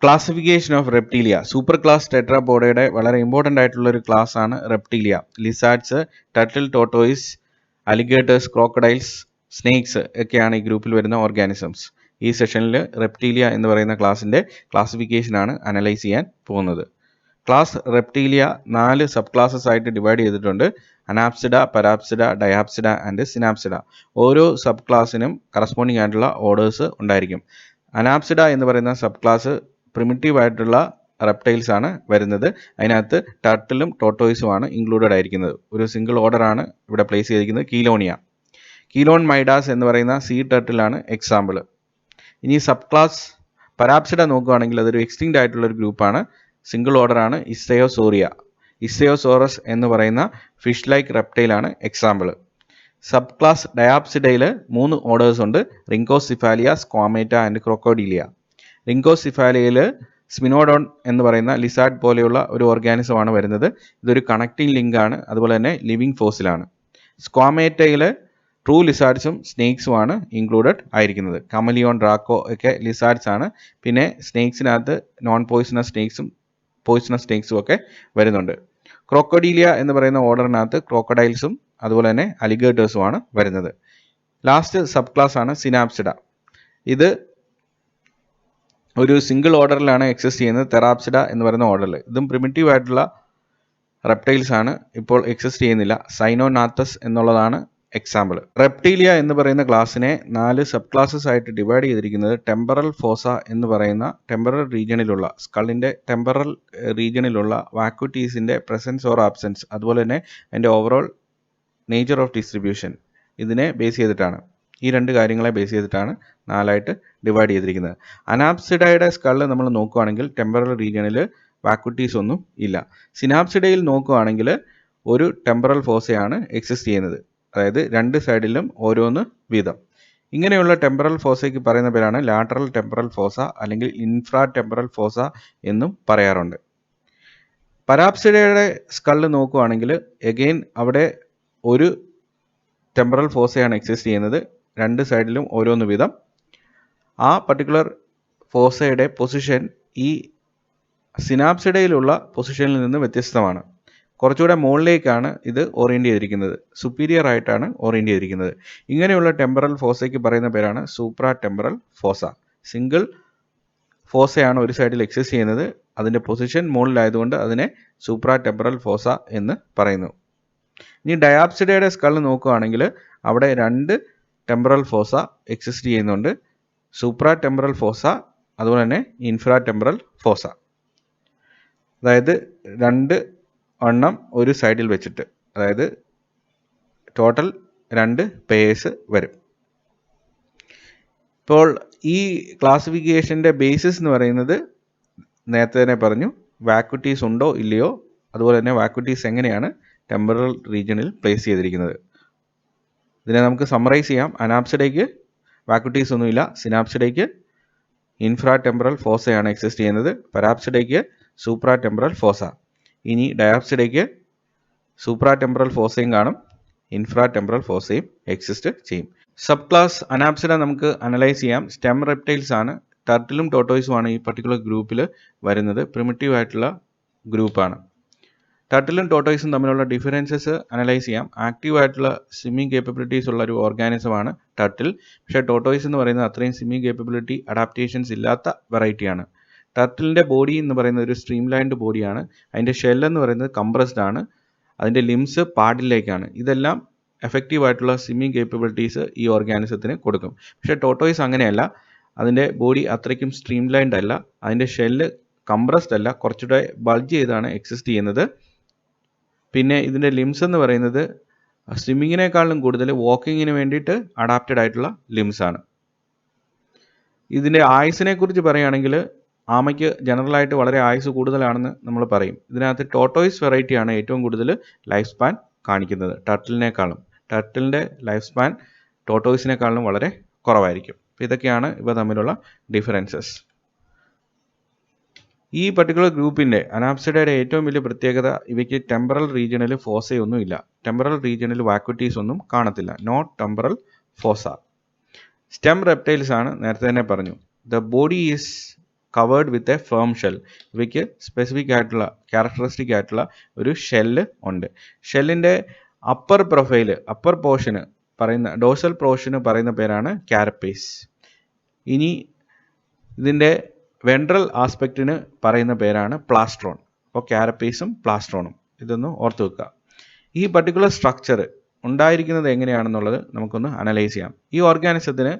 Classification of reptilia. Super class ടെട്രാപോഡയുടെ വളരെ important ആയിട്ടുള്ള ഒരു ക്ലാസ് ആണ് reptilia. Lizards, turtle, tortoise, alligators, crocodiles, snakes ഒക്കെയാണ് ഈ ഗ്രൂപ്പിൽ വരുന്ന ഓർഗാനിസംസ്. ഈ സെഷനിൽ റെപ്റ്റീലിയ എന്ന് പറയുന്ന ക്ലാസിൻ്റെ ക്ലാസിഫിക്കേഷൻ ആണ് അനലൈസ് ചെയ്യാൻ പോകുന്നത്. ക്ലാസ് റെപ്റ്റീലിയ 4 സബ് ക്ലാസ്സസ് ആയിട്ട് ഡിവൈഡ് ചെയ്തിട്ടുണ്ട്. അനാപ്സിഡ, പരാപ്സിഡ, ഡയാപ്സിഡ ആൻഡ് സിനാപ്സിഡ. ഓരോ സബ് ക്ലാസ്സിനും കറസ്പോണ്ടിങ് ആയിട്ടുള്ള ഓർഡേഴ്സ് ഉണ്ടായിരിക്കും. അനാപ്സിഡ എന്ന് പറയുന്ന സബ് ക്ലാസ് പ്രിമിറ്റീവ് ആയിട്ടുള്ള റെപ്റ്റൈൽസ് ആണ് വരുന്നത്. അതിനകത്ത് ടർട്ടിലും ടോർട്ടോയിസുമാണ് ഇൻക്ലൂഡഡ് ആയിരിക്കുന്നത്. ഒരു സിംഗിൾ ഓർഡർ ആണ് ഇവിടെ പ്ലേസ് ചെയ്തിരിക്കുന്നത്, കീലോണിയ. കീലോൺ മൈഡാസ് എന്ന് പറയുന്ന സീ ടർട്ടിലാണ് എക്സാമ്പിൾ. ഇനി സബ് ക്ലാസ് പരാപ്സിഡ നോക്കുകയാണെങ്കിൽ അതൊരു എക്സ്റ്റിങ്ക്റ്റ് ആയിട്ടുള്ള ഒരു ഗ്രൂപ്പാണ്. സിംഗിൾ ഓർഡർ ആണ് ഇസ്തയോസോറിയ. ഇസ്തയോസോറസ് എന്ന് പറയുന്ന ഫിഷ് ലൈക്ക് റെപ്റ്റൈലാണ് എക്സാമ്പിൾ. സബ് ക്ലാസ് ഡയാപ്സിഡയിൽ 3 ഓർഡേഴ്സ് ഉണ്ട്: റിങ്കോസിഫാലിയ, സ്ക്വാമേറ്റ ആൻഡ് ക്രോക്കോഡീലിയ. റിങ്കോസിഫാലിയയിൽ സ്മിനോഡോൺ എന്ന് പറയുന്ന ലിസാർഡ് പോലെയുള്ള ഒരു ഓർഗാനിസമാണ് വരുന്നത്. ഇതൊരു കണക്റ്റിംഗ് ലിങ്ക് ആണ്, അതുപോലെ തന്നെ ലിവിങ് ഫോസിലാണ്. സ്ക്വാമേറ്റയിൽ ട്രൂ ലിസാർഡ്സും സ്നേക്സുമാണ് ഇൻക്ലൂഡഡ് ആയിരിക്കുന്നത്. കമലിയോൺ, ഡ്രാക്കോ ഒക്കെ ലിസാർഡ്സ് ആണ്. പിന്നെ സ്നേക്സിനകത്ത് നോൺ പോയിസണസ് സ്നേക്സും പോയിസണസ് സ്നേക്സും ഒക്കെ വരുന്നുണ്ട്. ക്രോക്കോഡീലിയ എന്ന് പറയുന്ന ഓർഡറിനകത്ത് ക്രോക്കഡൈൽസും അതുപോലെ തന്നെ അലിഗേറ്റേഴ്സുമാണ് വരുന്നത്. ലാസ്റ്റ് സബ് ക്ലാസ് ആണ് സിനാപ്സിഡ. ഇത് ഒരു സിംഗിൾ ഓർഡറിലാണ് എക്സിസ്റ്റ് ചെയ്യുന്നത്, തെറാപ്സിഡ എന്ന് പറയുന്ന ഓർഡറിൽ. ഇതും പ്രിമിറ്റീവ് ആയിട്ടുള്ള റെപ്റ്റൈൽസ് ആണ്, ഇപ്പോൾ എക്സിസ്റ്റ് ചെയ്യുന്നില്ല. സൈനോനാത്തസ് എന്നുള്ളതാണ് എക്സാമ്പിൾ. റെപ്റ്റീലിയ എന്ന് പറയുന്ന ക്ലാസ്സിനെ 4 സബ് ക്ലാസ്സസ് ആയിട്ട് ഡിവൈഡ് ചെയ്തിരിക്കുന്നത് ടെമ്പറൽ ഫോസ എന്ന് പറയുന്ന ടെമ്പറൽ റീജിയനിലുള്ള സ്കളിൻ്റെ ടെമ്പറൽ റീജിയനിലുള്ള വാക്യൂട്ടീസിൻ്റെ പ്രസൻസ് ഓർ ആബ്സെൻസ്, അതുപോലെ തന്നെ അതിൻ്റെ ഓവറോൾ നേച്ചർ ഓഫ് ഡിസ്ട്രിബ്യൂഷൻ, ഇതിനെ ബേസ് ചെയ്തിട്ടാണ്. ഈ 2 കാര്യങ്ങളെ ബേസ് ചെയ്തിട്ടാണ് 4ആയിട്ട് ഡിവൈഡ് ചെയ്തിരിക്കുന്നത്. അനാപ്സിഡയുടെ സ്കള് നമ്മൾ നോക്കുകയാണെങ്കിൽ ടെമ്പറൽ റീജിയനിൽ വാക്യൂട്ടീസ് ഒന്നും ഇല്ല. സിനാപ്സിഡയിൽ നോക്കുകയാണെങ്കിൽ ഒരു ടെമ്പറൽ ഫോസയാണ് എക്സിസ്റ്റ് ചെയ്യുന്നത്, അതായത് 2 സൈഡിലും ഓരോന്ന് വീതം. ഇങ്ങനെയുള്ള ടെമ്പറൽ ഫോസയ്ക്ക് പറയുന്ന പേരാണ് ലാറ്ററൽ ടെമ്പറൽ ഫോസ അല്ലെങ്കിൽ ഇൻഫ്രാ ടെമ്പറൽ ഫോസ എന്നും പറയാറുണ്ട്. പരാപ്സിഡയുടെ സ്കള് നോക്കുകയാണെങ്കിൽ എഗെയിൻ അവിടെ ഒരു ടെമ്പറൽ ഫോസയാണ് എക്സിസ്റ്റ് ചെയ്യുന്നത്, 2 സൈഡിലും ഓരോന്ന് വീതം. ആ പർട്ടിക്കുലർ ഫോസയുടെ പൊസിഷൻ ഈ സിനാപ്സിഡയിലുള്ള പൊസിഷനിൽ നിന്ന് വ്യത്യസ്തമാണ്. കുറച്ചുകൂടെ മുകളിലേക്കാണ് ഇത് ഓറിയൻറ്റ് ചെയ്തിരിക്കുന്നത്, സുപ്പീരിയർ ആയിട്ടാണ് ഓറിയൻറ്റ് ചെയ്തിരിക്കുന്നത്. ഇങ്ങനെയുള്ള ടെമ്പറൽ ഫോസയ്ക്ക് പറയുന്ന പേരാണ് സൂപ്രാ ടെമ്പറൽ ഫോസ. സിംഗിൾ ഫോസയാണ് ഒരു സൈഡിൽ എക്സിസ്റ്റ് ചെയ്യുന്നത്, അതിൻ്റെ പൊസിഷൻ മുകളിലായതുകൊണ്ട് അതിനെ സൂപ്രാ ടെമ്പറൽ ഫോസ എന്ന് പറയുന്നു. ഇനി ഡയാപ്സിഡയുടെ സ്കള് നോക്കുകയാണെങ്കിൽ അവിടെ 2 ടെമ്പറൽ ഫോസ എക്സിസ്റ്റ് ചെയ്യുന്നുണ്ട്, സൂപ്രാ ടെമ്പറൽ ഫോസ അതുപോലെ തന്നെ ഇൻഫ്രാ ടെമ്പറൽ ഫോസ. അതായത് 2 എണ്ണം ഒരു സൈഡിൽ വെച്ചിട്ട്, അതായത് ടോട്ടൽ 2 പേഴ്സ് വരും. ഇപ്പോൾ ഈ ക്ലാസിഫിക്കേഷൻ്റെ ബേസിസ് എന്ന് പറയുന്നത് നേരത്തെ തന്നെ പറഞ്ഞു, വാക്യൂട്ടീസ് ഉണ്ടോ ഇല്ലയോ, അതുപോലെ തന്നെ വാക്യൂട്ടീസ് എങ്ങനെയാണ് ടെമ്പറൽ റീജിയനിൽ പ്ലേസ് ചെയ്തിരിക്കുന്നത്. ഇതിനെ നമുക്ക് സമ്മറൈസ് ചെയ്യാം. അനാപ്സിഡയ്ക്ക് വാക്യൂട്ടീസ് ഒന്നുമില്ല, സിനാപ്സിഡയ്ക്ക് ഇൻഫ്രാ ടെമ്പറൽ ഫോസയാണ് എക്സിസ്റ്റ് ചെയ്യുന്നത്, പരാപ്സിഡയ്ക്ക് സൂപ്രാ ടെമ്പറൽ ഫോസ. ഇനി ഡയാപ്സിഡയ്ക്ക് സൂപ്രാ ടെമ്പറൽ ഫോസയും കാണും, ഇൻഫ്രാ ടെമ്പറൽ ഫോസയും എക്സിസ്റ്റ് ചെയ്യും. സബ് ക്ലാസ് അനാപ്സിഡ നമുക്ക് അനലൈസ് ചെയ്യാം. സ്റ്റെം റെപ്റ്റൈൽസ് ആണ്, ടർട്ടിലും ടോർട്ടോയിസുമാണ് ഈ പർട്ടിക്കുലർ ഗ്രൂപ്പിൽ വരുന്നത്. പ്രിമിറ്റീവ് ആയിട്ടുള്ള ഗ്രൂപ്പാണ്. ടർട്ടിലും ടോർട്ടോയിസും തമ്മിലുള്ള ഡിഫറൻസസ് അനലൈസ് ചെയ്യാം. ആക്റ്റീവ് ആയിട്ടുള്ള സ്വിമ്മിങ് കേപ്പബിലിറ്റീസ് ഉള്ള ഒരു ഓർഗാനിസമാണ് ടർട്ടിൽ. പക്ഷേ ടോർട്ടോയിസ് എന്ന് പറയുന്നത് അത്രയും സ്വിമ്മിങ് കേപ്പബിലിറ്റി അഡാപ്റ്റേഷൻസ് ഇല്ലാത്ത വെറൈറ്റിയാണ്. ടർട്ടിലിൻ്റെ ബോഡി എന്ന് പറയുന്നത് ഒരു സ്ട്രീം ലൈൻഡ് ബോഡിയാണ്. അതിൻ്റെ ഷെൽ എന്ന് പറയുന്നത് കംപ്രസ്ഡ് ആണ്. അതിൻ്റെ ലിംസ് പാഡിലേക്കാണ്. ഇതെല്ലാം എഫക്റ്റീവ് ആയിട്ടുള്ള സ്വിമ്മിങ് കേപ്പബിലിറ്റീസ് ഈ ഓർഗാനിസത്തിന് കൊടുക്കും. പക്ഷേ ടോർട്ടോയിസ് അങ്ങനെയല്ല, അതിൻ്റെ ബോഡി അത്രയ്ക്കും സ്ട്രീം ലൈൻഡ് അല്ല, അതിൻ്റെ ഷെല്ല് കംപ്രസ്ഡ് അല്ല, കുറച്ചുകൂടെ ബൾജ് ചെയ്താണ് എക്സിസ്റ്റ് ചെയ്യുന്നത്. പിന്നെ ഇതിൻ്റെ ലിംസ് എന്ന് പറയുന്നത് സ്വിമ്മിങ്ങിനേക്കാളും കൂടുതൽ വാക്കിങ്ങിന് വേണ്ടിയിട്ട് അഡാപ്റ്റഡ് ആയിട്ടുള്ള ലിംസ് ആണ്. ഇതിൻ്റെ ആയുസിനെ കുറിച്ച് പറയുകയാണെങ്കിൽ ആമയ്ക്ക് ജനറലായിട്ട് വളരെ ആയുസ് കൂടുതലാണെന്ന് നമ്മൾ പറയും. ഇതിനകത്ത് ടോർട്ടോയിസ് വെറൈറ്റിയാണ് ഏറ്റവും കൂടുതൽ ലൈഫ് സ്പാൻ കാണിക്കുന്നത് ടർട്ടിലിനേക്കാളും. ടർട്ടിലിൻ്റെ ലൈഫ് സ്പാൻ ടോർട്ടോയിസിനേക്കാളും വളരെ കുറവായിരിക്കും. അപ്പോൾ ഇതൊക്കെയാണ് ഇവ തമ്മിലുള്ള ഡിഫറൻസസ്. ഈ പർട്ടിക്കുലർ ഗ്രൂപ്പിൻ്റെ അനാപ്സിഡയുടെ ഏറ്റവും വലിയ പ്രത്യേകത ഇവയ്ക്ക് ടെമ്പറൽ റീജിയനിൽ ഫോസയൊന്നുമില്ല. ടെമ്പറൽ റീജിയനിൽ വാക്യൂട്ടീസ് ഒന്നും കാണത്തില്ല. No temporal fossa. Stem reptiles ആണ്, നേരത്തെ തന്നെ പറഞ്ഞു. The body is covered with a firm shell. ഇവയ്ക്ക് സ്പെസിഫിക് ആയിട്ടുള്ള ക്യാരക്ടറിസ്റ്റിക് ആയിട്ടുള്ള ഒരു ഷെല്ല് ഉണ്ട്. ഷെല്ലിൻ്റെ അപ്പർ പോർഷന് പറയുന്ന ഡോർസൽ പോർഷന് പറയുന്ന പേരാണ് കാരപ്പേസ്. ഇനി ഇതിൻ്റെ വെൻട്രൽ ആസ്പെക്റ്റിന് പറയുന്ന പേരാണ് പ്ലാസ്ട്രോൺ. അപ്പോൾ കാരപ്പേസും പ്ലാസ്ട്രോണും ഇതൊന്ന് ഓർത്ത് വെക്കുക. ഈ പർട്ടിക്കുലർ സ്ട്രക്ചർ ഉണ്ടായിരിക്കുന്നത് എങ്ങനെയാണെന്നുള്ളത് നമുക്കൊന്ന് അനലൈസ് ചെയ്യാം. ഈ ഓർഗാനിസത്തിന്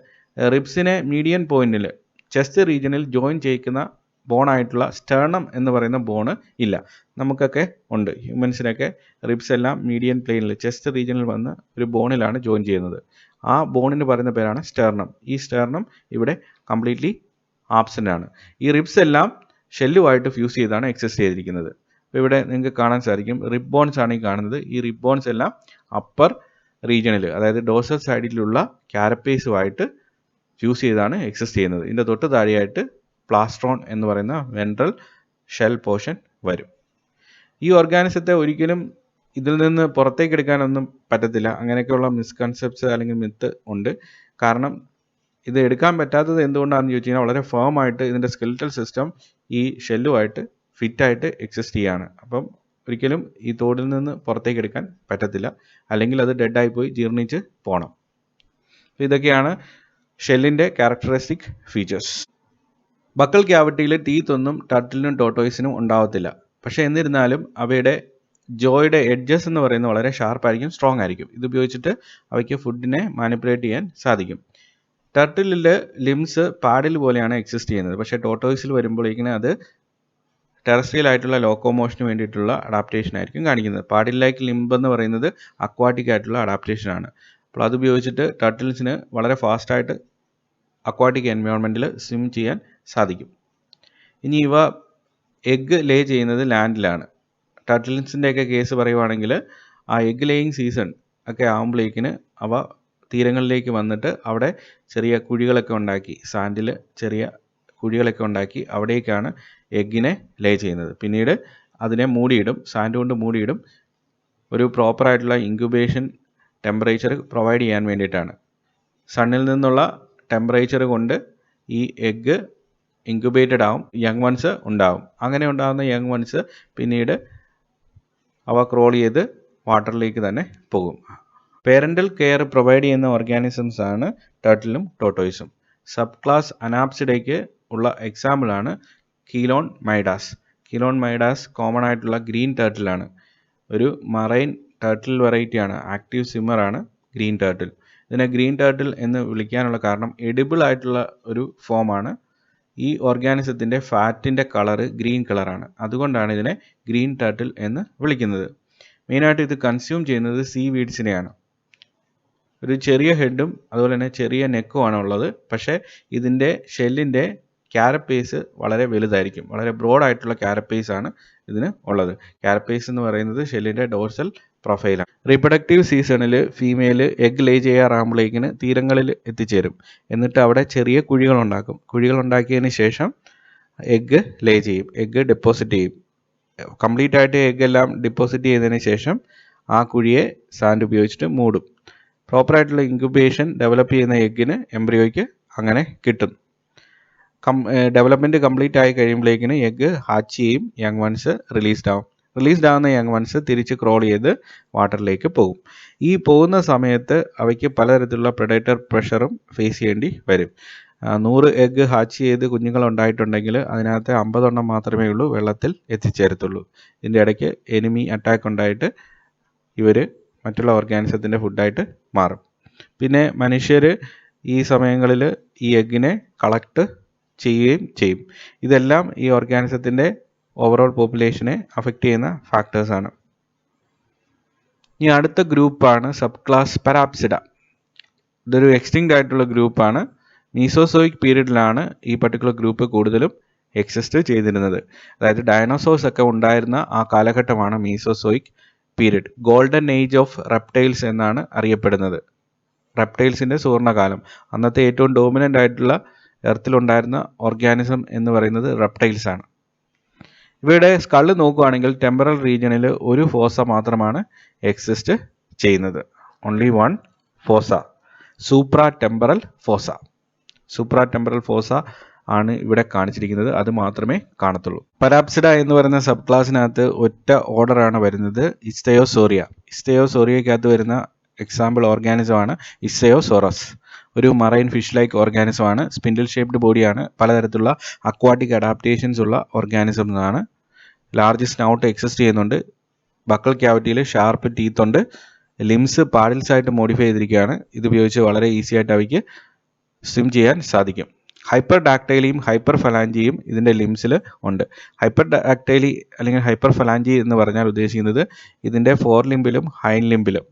റിബ്സിനെ മീഡിയൻ പോയിന്റിൽ ചെസ്റ്റ് റീജിയനിൽ ജോയിൻ ചെയ്യിക്കുന്ന ബോണായിട്ടുള്ള സ്റ്റേർണം എന്ന് പറയുന്ന ബോണ് ഇല്ല. നമുക്കൊക്കെ ഉണ്ട്. ഹ്യൂമൻസിനൊക്കെ റിബ്സ് എല്ലാം മീഡിയൻ പ്ലെയിനിൽ ചെസ്റ്റ് റീജിയനിൽ വന്ന് ഒരു ബോണിലാണ് ജോയിൻ ചെയ്യുന്നത്. ആ ബോണിന് പറയുന്ന പേരാണ് സ്റ്റേർണം. ഈ സ്റ്റേർണം ഇവിടെ കംപ്ലീറ്റ്ലി ആബ്സെൻ്റ് ആണ്. ഈ റിബ്സ് എല്ലാം ഷെല്ലുമായിട്ട് ഫ്യൂസ് ചെയ്താണ് എക്സിസ്റ്റ് ചെയ്തിരിക്കുന്നത്. അപ്പോൾ ഇവിടെ നിങ്ങൾക്ക് കാണാൻ സാധിക്കും, റിബ് ബോൺസ് ആണ് ഈ കാണുന്നത്. ഈ റിബ് ബോൺസ് എല്ലാം അപ്പർ റീജിയണിൽ, അതായത് ഡോർസൽ സൈഡിലുള്ള കാരപ്പേസുമായിട്ട് ഫ്യൂസ് ചെയ്താണ് എക്സിസ്റ്റ് ചെയ്യുന്നത്. ഇതിൻ്റെ തൊട്ട് താഴെയായിട്ട് പ്ലാസ്ട്രോൺ എന്ന് പറയുന്ന വെൻട്രൽ ഷെൽ പോർഷൻ വരും. ഈ ഓർഗാനിസത്തെ ഒരിക്കലും ഇതിൽ നിന്ന് പുറത്തേക്ക് എടുക്കാനൊന്നും പറ്റത്തില്ല. അങ്ങനെയൊക്കെയുള്ള മിസ്കൺസെപ്റ്റ്സ് അല്ലെങ്കിൽ മിത്ത് ഉണ്ട്. കാരണം ഇത് എടുക്കാൻ പറ്റാത്തത് എന്തുകൊണ്ടാണെന്ന് ചോദിച്ചു കഴിഞ്ഞാൽ വളരെ ഫേം ആയിട്ട് ഇതിൻ്റെ സ്കെലിറ്റൽ സിസ്റ്റം ഈ ഷെല്ലുമായിട്ട് ഫിറ്റായിട്ട് എക്സിസ്റ്റ് ചെയ്യാണ്. അപ്പം ഒരിക്കലും ഈ തോടിൽ നിന്ന് പുറത്തേക്ക് എടുക്കാൻ പറ്റത്തില്ല, അല്ലെങ്കിൽ അത് ഡെഡായി പോയി ജീർണിച്ച് പോകണം. ഇതൊക്കെയാണ് ഷെല്ലിൻ്റെ ക്യാരക്ടറിസ്റ്റിക് ഫീച്ചേഴ്സ്. ബക്കൽ ക്യാവിറ്റിയിൽ ടീത്ത് ഒന്നും ടർട്ടിലിനും ടോർട്ടോയ്സിനും ഉണ്ടാവത്തില്ല. പക്ഷേ എന്നിരുന്നാലും അവയുടെ ജോയുടെ എഡ്ജസ് എന്ന് പറയുന്നത് വളരെ ഷാർപ്പായിരിക്കും, സ്ട്രോങ് ആയിരിക്കും. ഇതുപയോഗിച്ചിട്ട് അവയ്ക്ക് ഫുഡിനെ മാനിപ്പുലേറ്റ് ചെയ്യാൻ സാധിക്കും. ടർട്ടിലിൽ ലിംസ് പാഡിൽ പോലെയാണ് എക്സിസ്റ്റ് ചെയ്യുന്നത്. പക്ഷേ ടോർട്ടോയ്സിൽ വരുമ്പോഴേക്കിനും അത് ടെറസ്ട്രിയൽ ആയിട്ടുള്ള ലോക്കോമോഷന് വേണ്ടിയിട്ടുള്ള അഡാപ്റ്റേഷൻ ആയിരിക്കും കാണിക്കുന്നത്. പാഡിൽ ലൈക്ക് ലിംബ് എന്ന് പറയുന്നത് അക്വാറ്റിക് ആയിട്ടുള്ള അഡാപ്റ്റേഷനാണ്. അപ്പോൾ അത് ഉപയോഗിച്ചിട്ട് ടർട്ടിൽസിന് വളരെ ഫാസ്റ്റായിട്ട് അക്വാറ്റിക് എൻവയോൺമെൻറ്റിൽ സ്വിം ചെയ്യാൻ സാധിക്കും. ഇനി ഇവ എഗ്ഗ് ലേ ചെയ്യുന്നത് ലാൻഡിലാണ്. ടർട്ടിൽസിൻ്റെയൊക്കെ കേസ് പറയുവാണെങ്കിൽ ആ എഗ്ഗ് ലേയിങ് സീസൺ ഒക്കെ ആകുമ്പോഴേക്കിന് അവ തീരങ്ങളിലേക്ക് വന്നിട്ട് അവിടെ ചെറിയ കുഴികളൊക്കെ ഉണ്ടാക്കി, സാൻഡിൽ ചെറിയ കുഴികളൊക്കെ ഉണ്ടാക്കി അവിടേക്കാണ് എഗ്ഗിനെ ലേ ചെയ്യുന്നത്. പിന്നീട് അതിനെ മൂടിയിടും, സാൻഡ് കൊണ്ട് മൂടിയിടും. ഒരു പ്രോപ്പറായിട്ടുള്ള ഇൻക്യുബേഷൻ ടെമ്പറേച്ചർ പ്രൊവൈഡ് ചെയ്യാൻ വേണ്ടിയിട്ടാണ്. സണ്ണിൽ നിന്നുള്ള ടെമ്പറേച്ചർ കൊണ്ട് ഈ എഗ്ഗ് ഇൻക്യുബേറ്റഡ് ആവും, യങ് വൺസ് ഉണ്ടാവും. അങ്ങനെ ഉണ്ടാകുന്ന യങ് വൺസ് പിന്നീട് അവ ക്രോൾ ചെയ്ത് വാട്ടറിലേക്ക് തന്നെ പോകും. പേരൻ്റൽ കെയർ പ്രൊവൈഡ് ചെയ്യുന്ന ഓർഗാനിസംസ് ആണ് ടർട്ടിലും ടോർട്ടോയ്സും. സബ് ക്ലാസ് അനാപ്സിഡയ്ക്ക് ഉള്ള എക്സാമ്പിളാണ് കീലോൺ മൈഡാസ്. കീലോൺ മൈഡാസ് കോമൺ ആയിട്ടുള്ള ഗ്രീൻ ടർട്ടിലാണ്. ഒരു മറൈൻ ടർട്ടിൽ വെറൈറ്റിയാണ്, ആക്റ്റീവ് സ്വിമ്മറാണ് ഗ്രീൻ ടർട്ടിൽ. ഇതിനെ ഗ്രീൻ ടർട്ടിൽ എന്ന് വിളിക്കാനുള്ള കാരണം എഡിബിൾ ആയിട്ടുള്ള ഒരു ഫോമാണ്. ഈ ഓർഗാനിസത്തിൻ്റെ ഫാറ്റിൻ്റെ കളറ് ഗ്രീൻ കളറാണ്. അതുകൊണ്ടാണ് ഇതിനെ ഗ്രീൻ ടർട്ടിൽ എന്ന് വിളിക്കുന്നത്. മെയിനായിട്ട് ഇത് കൺസ്യൂം ചെയ്യുന്നത് സീ വീഡ്സിനെയാണ്. ഒരു ചെറിയ ഹെഡും അതുപോലെ തന്നെ ചെറിയ നെക്കുമാണ് ഉള്ളത്. പക്ഷേ ഇതിൻ്റെ ഷെല്ലിൻ്റെ കാരപ്പേസ് വളരെ വലുതായിരിക്കും. വളരെ ബ്രോഡായിട്ടുള്ള കാരപ്പേസ് ആണ് ഇതിന് ഉള്ളത്. കാരപ്പേസ് എന്ന് പറയുന്നത് ഷെല്ലിൻ്റെ ഡോർസൽ പ്രൊഫൈലാണ്. റീപ്രൊഡക്റ്റീവ് സീസണിൽ ഫീമെയിൽ എഗ് ലേ ചെയ്യാറാകുമ്പോഴേക്കിന് തീരങ്ങളിൽ എത്തിച്ചേരും. എന്നിട്ട് അവിടെ ചെറിയ കുഴികളുണ്ടാക്കും. കുഴികളുണ്ടാക്കിയതിന് ശേഷം എഗ്ഗ് ലേ ചെയ്യും, എഗ്ഗ് ഡെപ്പോസിറ്റ് ചെയ്യും. കംപ്ലീറ്റ് ആയിട്ട് എഗ്ഗ് എല്ലാം ഡെപ്പോസിറ്റ് ചെയ്തതിന് ശേഷം ആ കുഴിയെ സാൻഡ് ഉപയോഗിച്ചിട്ട് മൂടും. പ്രോപ്പറായിട്ടുള്ള ഇൻക്യുബേഷൻ ഡെവലപ്പ് ചെയ്യുന്ന എഗ്ഗിന് എംബ്രിയോയ്ക്ക് അങ്ങനെ കിട്ടും. ഡെവലപ്മെൻറ്റ് കംപ്ലീറ്റ് ആയി കഴിയുമ്പോഴേക്കിന് എഗ്ഗ് ഹാച്ച് ചെയ്യും, യങ് വൺസ് റിലീസ്ഡ് ആവും. റിലീസ്ഡ് ആവുന്ന യങ് വൺസ് തിരിച്ച് ക്രോൾ ചെയ്ത് വാട്ടറിലേക്ക് പോകും. ഈ പോകുന്ന സമയത്ത് അവയ്ക്ക് പലതരത്തിലുള്ള പ്രെഡേറ്റർ പ്രഷറും ഫേസ് ചെയ്യേണ്ടി വരും. 100 എഗ്ഗ് ഹാച്ച് ചെയ്ത് കുഞ്ഞുങ്ങൾ ഉണ്ടായിട്ടുണ്ടെങ്കിൽ അതിനകത്ത് 50 എണ്ണം മാത്രമേ ഉള്ളൂ വെള്ളത്തിൽ എത്തിച്ചേരത്തുള്ളൂ. ഇതിൻ്റെ ഇടയ്ക്ക് എനിമി അറ്റാക്ക് ഉണ്ടായിട്ട് ഇവർ മറ്റുള്ള ഓർഗാനിസത്തിൻ്റെ ഫുഡായിട്ട് മാറും. പിന്നെ മനുഷ്യർ ഈ സമയങ്ങളിൽ ഈ എഗ്ഗിനെ കളക്ട് ചെയ്യുകയും ചെയ്യും. ഇതെല്ലാം ഈ ഓർഗാനിസത്തിൻ്റെ ഓവറോൾ പോപ്പുലേഷനെ അഫക്റ്റ് ചെയ്യുന്ന ഫാക്ടേഴ്സാണ്. ഇനി അടുത്ത ഗ്രൂപ്പാണ് സബ് ക്ലാസ് പരാപ്സിഡ. ഇതൊരു എക്സ്റ്റിങ്ക്റ്റ് ആയിട്ടുള്ള ഗ്രൂപ്പാണ്. മീസോസോയിക് പീരീഡിലാണ് ഈ പർട്ടിക്കുലർ ഗ്രൂപ്പ് കൂടുതലും എക്സിസ്റ്റ് ചെയ്തിരുന്നത്. അതായത് ഡയനോസോഴ്സ് ഒക്കെ ഉണ്ടായിരുന്ന ആ കാലഘട്ടമാണ് Mesozoic period. Golden age of reptiles എന്നാണ് അറിയപ്പെടുന്നത്. റെപ്റ്റൈൽസിൻ്റെ സുവർണ്ണകാലം. അന്നത്തെ ഏറ്റവും ഡോമിനൻ്റ് ആയിട്ടുള്ള എർത്തിലുണ്ടായിരുന്ന ഓർഗാനിസം എന്ന് പറയുന്നത് റെപ്റ്റൈൽസ് ആണ്. ഇവയുടെ സ്കള്ള് നോക്കുകയാണെങ്കിൽ ടെമ്പറൽ റീജിയണിൽ ഒരു ഫോസ മാത്രമാണ് എക്സിസ്റ്റ് ചെയ്യുന്നത്. Only one fossa, supra temporal fossa. Supra temporal fossa ആണ് ഇവിടെ കാണിച്ചിരിക്കുന്നത്. അത് മാത്രമേ കാണത്തുള്ളൂ. പരാപ്സിഡ എന്ന് പറയുന്ന സബ് ക്ലാസ്സിനകത്ത് ഒറ്റ ഓർഡറാണ് വരുന്നത്, ഇസ്തയോസോറിയ. ഇസ്തയോസോറിയക്കകത്ത് വരുന്ന എക്സാമ്പിൾ ഓർഗാനിസമാണ് ഇസ്തയോസോറസ്. ഒരു മറൈൻ ഫിഷ് ലൈക്ക് ഓർഗാനിസം ആണ്. സ്പിൻഡിൽ ഷേപ്ഡ് ബോഡിയാണ്. പലതരത്തിലുള്ള അക്വാട്ടിക് അഡാപ്റ്റേഷൻസ് ഉള്ള ഓർഗാനിസം ആണ്. ലാർജ് സ്നൗട്ട് എക്സിസ്റ്റ് ചെയ്യുന്നുണ്ട്. ബക്കൽ ക്യാവിറ്റിയിൽ ഷാർപ്പ് ടീത്ത് ഉണ്ട്. ലിംസ് പാഡിൽസ് ആയിട്ട് മോഡിഫൈ ചെയ്തിരിക്കുകയാണ്. ഇതുപയോഗിച്ച് വളരെ ഈസി ആയിട്ട് അവയ്ക്ക് സ്വിം ചെയ്യാൻ സാധിക്കും. ഹൈപ്പർ ഡാക്ടൈലിയും ഹൈപ്പർ ഫലാഞ്ചിയും ഇതിൻ്റെ ലിംസിൽ ഉണ്ട്. ഹൈപ്പർ ഡാക്ടൈലി അല്ലെങ്കിൽ ഹൈപ്പർ ഫലാഞ്ചി എന്ന് പറഞ്ഞാൽ ഉദ്ദേശിക്കുന്നത് ഇതിൻ്റെ ഫോർ ലിംബിലും ഹൈൻ ലിംബിലും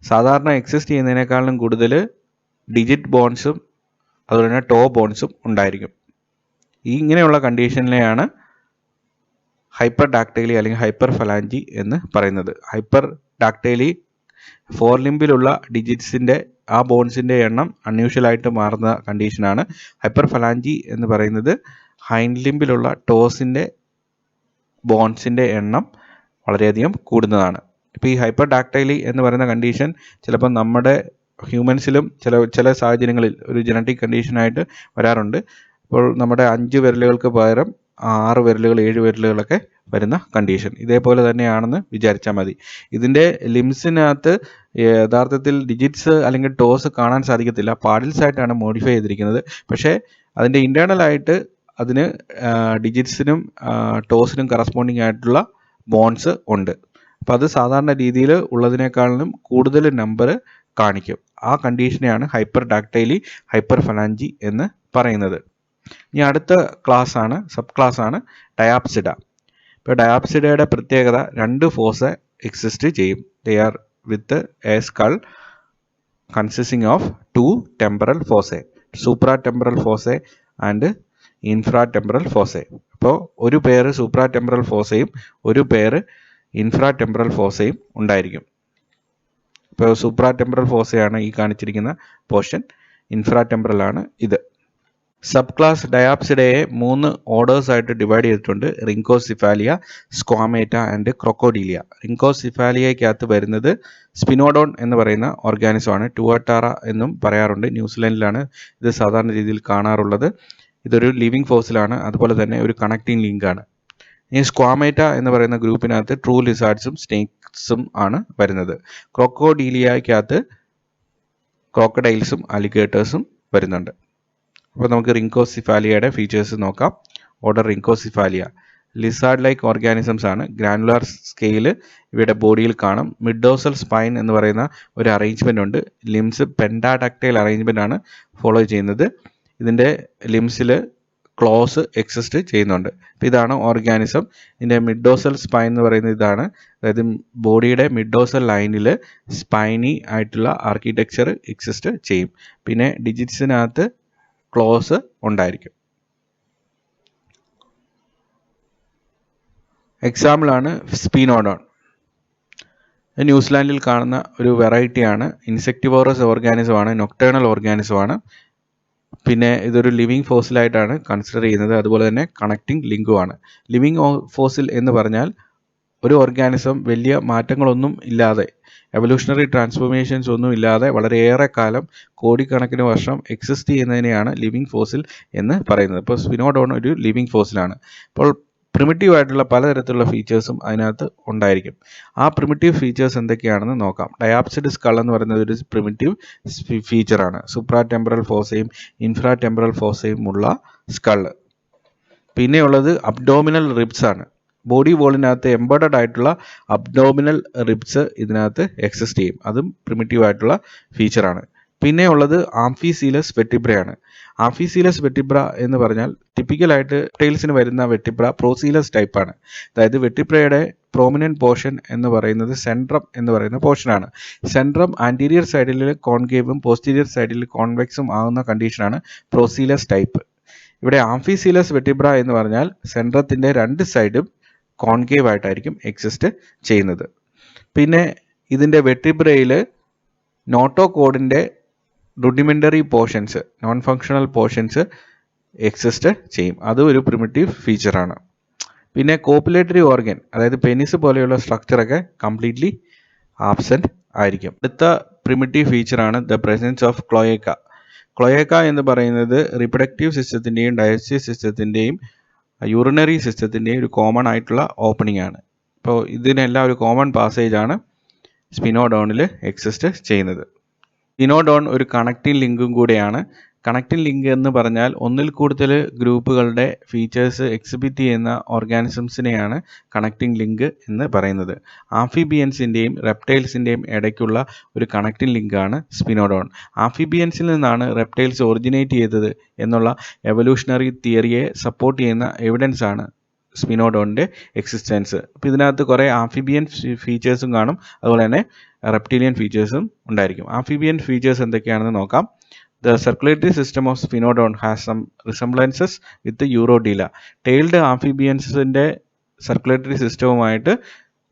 സാധാരണ എക്സിസ്റ്റ് ചെയ്യുന്നതിനേക്കാളും കൂടുതൽ ഡിജിറ്റ് ബോൺസും അതുപോലെ തന്നെ ടോ ബോൺസും ഉണ്ടായിരിക്കും. ഇങ്ങനെയുള്ള കണ്ടീഷനിലെയാണ് ഹൈപ്പർ ഡാക്ടൈലി അല്ലെങ്കിൽ ഹൈപ്പർ ഫലാഞ്ചി എന്ന് പറയുന്നത്. ഹൈപ്പർ ഡാക്ടൈലി ഫോർ ലിംബിലുള്ള ഡിജിറ്റ്സിൻ്റെ ആ ബോൺസിൻ്റെ എണ്ണം അൺയൂഷ്വലായിട്ട് മാറുന്ന കണ്ടീഷനാണ്. ഹൈപ്പർ ഫലാഞ്ചി എന്ന് പറയുന്നത് ഹൈൻ ലിംബിലുള്ള ടോസിൻ്റെ ബോൺസിൻ്റെ എണ്ണം വളരെയധികം കൂടുന്നതാണ്. ഇപ്പോൾ ഈ ഹൈപ്പർ ഡാക്ടൈലി എന്ന് പറയുന്ന കണ്ടീഷൻ ചിലപ്പോൾ നമ്മുടെ ഹ്യൂമൻസിലും ചില സാഹചര്യങ്ങളിൽ ഒരു ജനറ്റിക് കണ്ടീഷനായിട്ട് വരാറുണ്ട്. അപ്പോൾ നമ്മുടെ 5 വിരലുകൾക്ക് പകരം 6 വിരലുകൾ 7 വിരലുകളൊക്കെ വരുന്ന കണ്ടീഷൻ ഇതേപോലെ തന്നെയാണെന്ന് വിചാരിച്ചാൽ മതി. ഇതിൻ്റെ ലിംസിനകത്ത് യഥാർത്ഥത്തിൽ ഡിജിറ്റ്സ് അല്ലെങ്കിൽ ടോസ് കാണാൻ സാധിക്കത്തില്ല, പാഡിൽസ് ആയിട്ടാണ് മോഡിഫൈ ചെയ്തിരിക്കുന്നത്. പക്ഷേ അതിൻ്റെ ഇൻറ്റേർണലായിട്ട് അതിന് ഡിജിറ്റ്സിനും ടോസിനും കറസ്പോണ്ടിങ് ആയിട്ടുള്ള ബോൺസ് ഉണ്ട്. അപ്പോൾ അത് സാധാരണ രീതിയിൽ ഉള്ളതിനേക്കാളും കൂടുതൽ നമ്പർ കാണിക്കും. ആ കണ്ടീഷനെയാണ് ഹൈപ്പർ ഡാക്ടൈലി ഹൈപ്പർ ഫലാഞ്ചി എന്ന് പറയുന്നത്. ഇനി അടുത്ത സബ് ക്ലാസ്സാണ് ഡയാപ്സിഡ. ഇപ്പോൾ ഡയാപ്സിഡയുടെ പ്രത്യേകത 2 ഫോസ എക്സിസ്റ്റ് ചെയ്യും. They are with a skull consisting of 2 temporal fossae, supra temporal fossae and infra temporal fossae. അപ്പോൾ ഒരു പേര് സൂപ്രാ ടെമ്പറൽ ഫോസയും ഒരു പേര് ഇൻഫ്രാ ടെമ്പറൽ ഫോസയും ഉണ്ടായിരിക്കും. ഇപ്പോൾ സൂപ്രാ ടെമ്പറൽ ഫോസയാണ് ഈ കാണിച്ചിരിക്കുന്ന പോർഷൻ, ഇൻഫ്രാ ടെമ്പറൽ ആണ് ഇത്. സബ് ക്ലാസ് ഡയാപ്സിഡയെ 3 ഓർഡേഴ്സ് ആയിട്ട് ഡിവൈഡ് ചെയ്തിട്ടുണ്ട്. റിങ്കോസിഫാലിയ, സ്ക്വാമേറ്റ ആൻഡ് ക്രൊക്കോഡീലിയ. റിങ്കോസിഫാലിയയ്ക്കകത്ത് വരുന്നത് സ്പിനോഡോൺ എന്ന് പറയുന്ന ഓർഗാനിസമാണ്. ടുവാട്ടാറ എന്നും പറയാറുണ്ട്. ന്യൂസിലൻഡിലാണ് ഇത് സാധാരണ രീതിയിൽ കാണാറുള്ളത്. ഇതൊരു ലിവിങ് ഫോസിലാണ്, അതുപോലെ തന്നെ ഒരു കണക്റ്റിംഗ് ലിങ്കാണ്. ഈ സ്ക്വാമേറ്റ എന്ന് പറയുന്ന ഗ്രൂപ്പിനകത്ത് ട്രൂ ലിസാർഡ്സും സ്നേക്സും ആണ് വരുന്നത്. ക്രൊക്കോഡീലിയയ്ക്കകത്ത് ക്രോക്കഡൈൽസും അലിഗേറ്റേഴ്സും വരുന്നുണ്ട്. അപ്പോൾ നമുക്ക് റിങ്കോസിഫാലിയയുടെ ഫീച്ചേഴ്സ് നോക്കാം. ഓർഡർ റിങ്കോസിഫാലിയ ലിസാർഡ് ലൈക്ക് ഓർഗാനിസംസ് ആണ്. ഗ്രാനുലാർ സ്കെയിൽ ഇവയുടെ ബോഡിയിൽ കാണും. മിഡ്ഡോസൽ സ്പൈൻ എന്ന് പറയുന്ന ഒരു അറേഞ്ച്മെൻ്റ് ഉണ്ട്. ലിംസ് പെൻഡാഡാക്ടൈൽ അറേഞ്ച്മെൻ്റ് ആണ് ഫോളോ ചെയ്യുന്നത്. ഇതിൻ്റെ ലിംസിൽ ക്ലോസ് എക്സിസ്റ്റ് ചെയ്യുന്നുണ്ട്. അപ്പോൾ ഇതാണ് ഓർഗാനിസം. ഇതിൻ്റെ മിഡ്ഡോസൽ സ്പൈൻ എന്ന് പറയുന്നത് ഇതാണ്. അതായത് ബോഡിയുടെ മിഡ്ഡോസൽ ലൈനിൽ സ്പൈനി ആയിട്ടുള്ള ആർക്കിടെക്ചർ എക്സിസ്റ്റ് ചെയ്യും. പിന്നെ ഡിജിറ്റ്സിനകത്ത് ക്ലോസ് ഉണ്ടായിരിക്കും. എക്സാമ്പിളാണ് സ്പിനോഡോൺ. ന്യൂസിലാൻഡിൽ കാണുന്ന ഒരു വെറൈറ്റിയാണ്. ഇൻസെക്ടിവോറസ് ഓർഗാനിസമാണ്, നൊക്ടേണൽ ഓർഗാനിസമാണ്. പിന്നെ ഇതൊരു ലിവിങ് ഫോസിലായിട്ടാണ് കൺസിഡർ ചെയ്യുന്നത്. അതുപോലെ തന്നെ കണക്റ്റിംഗ് ലിങ്കുമാണ്. ലിവിങ് ഫോസിൽ എന്ന് പറഞ്ഞാൽ ഒരു ഓർഗാനിസം വലിയ മാറ്റങ്ങളൊന്നും ഇല്ലാതെ, എവല്യൂഷണറി ട്രാൻസ്ഫോർമേഷൻസ് ഒന്നും ഇല്ലാതെ വളരെയേറെ കാലം കോടിക്കണക്കിന് വർഷം എക്സിസ്റ്റ് ചെയ്യുന്നതിനെയാണ് ലിവിങ് ഫോസിൽ എന്ന് പറയുന്നത്. ഇപ്പോൾ സ്പിനോഡോൺ ഒരു ലിവിങ് ഫോസിലാണ്. അപ്പോൾ പ്രിമിറ്റീവ് ആയിട്ടുള്ള പലതരത്തിലുള്ള ഫീച്ചേഴ്സും അതിനകത്ത് ഉണ്ടായിരിക്കും. ആ പ്രിമിറ്റീവ് ഫീച്ചേഴ്സ് എന്തൊക്കെയാണെന്ന് നോക്കാം. ഡയാപ്സിഡ് സ്കൾ എന്ന് പറയുന്നത് ഒരു primitive ഫീച്ചറാണ്. Supra temporal ഫോസയും infra temporal ഫോസയും ഉള്ള സ്കള്. പിന്നെയുള്ളത് അബ്ഡോമിനൽ റിബ്സ് ആണ്. ബോഡി വോളിനകത്ത് എംബഡഡ് ആയിട്ടുള്ള അബ്ഡോമിനൽ റിബ്സ് ഇതിനകത്ത് എക്സിസ്റ്റ് ചെയ്യും. അതും പ്രിമിറ്റീവ് ആയിട്ടുള്ള ഫീച്ചറാണ്. പിന്നെ ഉള്ളത് ആംഫിസീലസ് വെർട്ടിബ്രയാണ്. ആംഫിസീലസ് വെർട്ടിബ്ര എന്ന് പറഞ്ഞാൽ ടിപ്പിക്കലായിട്ട് ടൈൽസിന് വരുന്ന വെർട്ടിബ്ര പ്രോസീലസ് ടൈപ്പാണ്. അതായത് വെർട്ടിബ്രയുടെ പ്രോമിനൻറ്റ് പോർഷൻ എന്ന് പറയുന്നത് സെൻട്രം എന്ന് പറയുന്ന പോർഷനാണ്. സെൻട്രം ആൻറ്റീരിയർ സൈഡിൽ കോൺകേവും പോസ്റ്റീരിയർ സൈഡിൽ കോൺവെക്സും ആകുന്ന കണ്ടീഷനാണ് പ്രോസീലസ് ടൈപ്പ്. ഇവിടെ ആംഫിസീലസ് വെർട്ടിബ്ര എന്ന് പറഞ്ഞാൽ സെൻട്രത്തിൻ്റെ 2 സൈഡും കോൺകേവ് ആയിട്ടായിരിക്കും എക്സിസ്റ്റ് ചെയ്യുന്നത്. പിന്നെ ഇതിൻ്റെ വെർട്ടിബ്രയിൽ നോട്ടോകോഡിൻ്റെ rudimentary portions, non functional portions exist ചെയ്യും. അതും ഒരു പ്രിമിറ്റീവ് ഫീച്ചറാണ്. പിന്നെ കോപ്പുലേറ്ററി ഓർഗൻ, അതായത് പെനിസ് പോലെയുള്ള സ്ട്രക്ചറൊക്കെ കംപ്ലീറ്റ്ലി ആബ്സെൻറ്റ് ആയിരിക്കും. അടുത്ത പ്രിമിറ്റീവ് ഫീച്ചറാണ് ദ പ്രസൻസ് ഓഫ് ക്ലോയേക്ക. ക്ലോയേക്ക എന്ന് പറയുന്നത് റിപ്രൊഡക്റ്റീവ് സിസ്റ്റത്തിൻ്റെയും ഡൈജസ്റ്റീവ് സിസ്റ്റത്തിൻ്റെയും യൂറിനറി സിസ്റ്റത്തിൻ്റെയും ഒരു കോമൺ ആയിട്ടുള്ള ഓപ്പണിംഗ് ആണ്. അപ്പോൾ ഇതിനെല്ലാം ഒരു കോമൺ പാസേജ് ആണ് സ്പിനോഡോണിൽ എക്സിസ്റ്റ് ചെയ്യുന്നത്. സ്പിനോഡോൺ ഒരു കണക്റ്റിംഗ് ലിങ്കും കൂടെയാണ്. കണക്റ്റിംഗ് ലിങ്ക് എന്ന് പറഞ്ഞാൽ ഒന്നിൽ കൂടുതൽ ഗ്രൂപ്പുകളുടെ ഫീച്ചേഴ്സ് എക്സിബിറ്റ് ചെയ്യുന്ന ഓർഗാനിസംസിനെയാണ് കണക്റ്റിംഗ് ലിങ്ക് എന്ന് പറയുന്നത്. ആംഫിബിയൻസിൻ്റെയും റെപ്റ്റൈൽസിൻ്റെയും ഇടയ്ക്കുള്ള ഒരു കണക്റ്റിംഗ് ലിങ്കാണ് സ്പിനോഡോൺ. ആംഫിബിയൻസിൽ നിന്നാണ് റെപ്റ്റൈൽസ് ഒറിജിനേറ്റ് ചെയ്തത് എന്നുള്ള എവല്യൂഷണറി തിയറിയെ സപ്പോർട്ട് ചെയ്യുന്ന എവിഡൻസ് ആണ് സ്പിനോഡോണിൻ്റെ എക്സിസ്റ്റൻസ്. അപ്പോൾ ഇതിനകത്ത് കുറേ ആംഫിബിയൻ ഫീച്ചേഴ്സും കാണും, അതുപോലെ തന്നെ റെപ്റ്റീലിയൻ ഫീച്ചേഴ്സും ഉണ്ടായിരിക്കും. ആംഫിബിയൻ ഫീച്ചേഴ്സ് എന്തൊക്കെയാണെന്ന് നോക്കാം. The circulatory system of Spinodon has some resemblances with the Urodela. Tailed amphibians-ന്റെ സർക്കുലേറ്ററി സിസ്റ്റവുമായിട്ട്